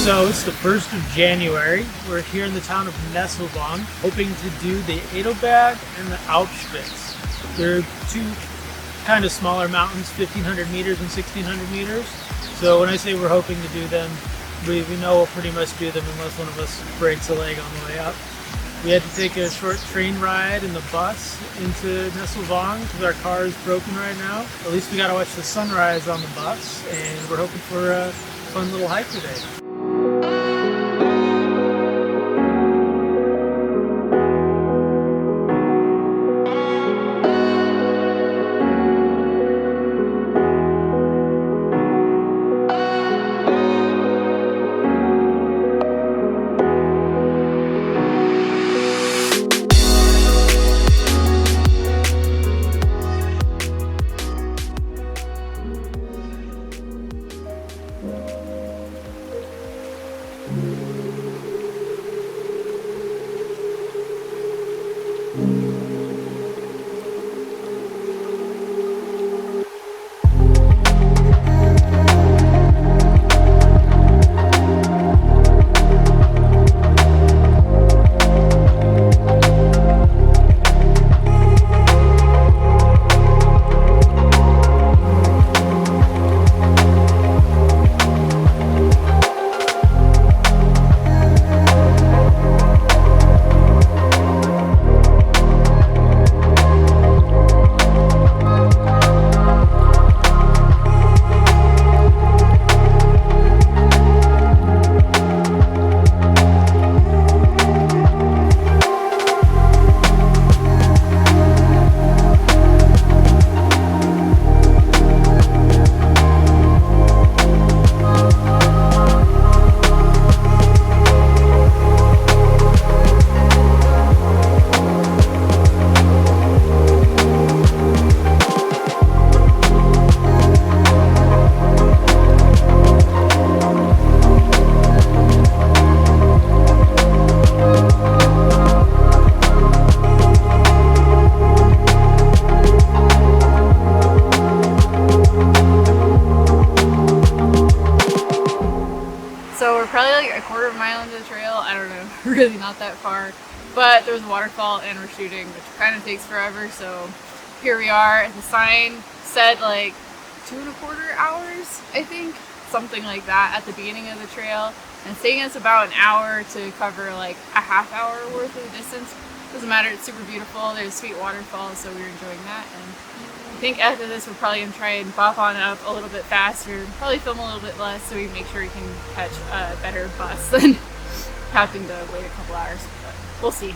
So it's the 1st of January. We're here in the town of Nesselwang, hoping to do the Edelsberg and the Alpspitz. They're two kind of smaller mountains, 1,500 meters and 1,600 meters. So when I say we're hoping to do them, we know we'll pretty much do them unless one of us breaks a leg on the way up. We had to take a short train ride in the bus into Nesselwang because our car is broken right now. At least we got to watch the sunrise on the bus, and we're hoping for a fun little hike today. Probably like a quarter of a mile into the trail. I don't know, really not that far. But there was a waterfall and we're shooting, which kind of takes forever. So here we are. The sign said like 2.25 hours, I think, something like that at the beginning of the trail. And it's taking us about an hour to cover like a half hour worth of distance. Doesn't matter, it's super beautiful. There's sweet waterfalls, so we're enjoying that. And I think after this, we're probably going to try and bop on up a little bit faster, probably film a little bit less so we make sure we can catch a better bus than having to wait a couple hours. But we'll see.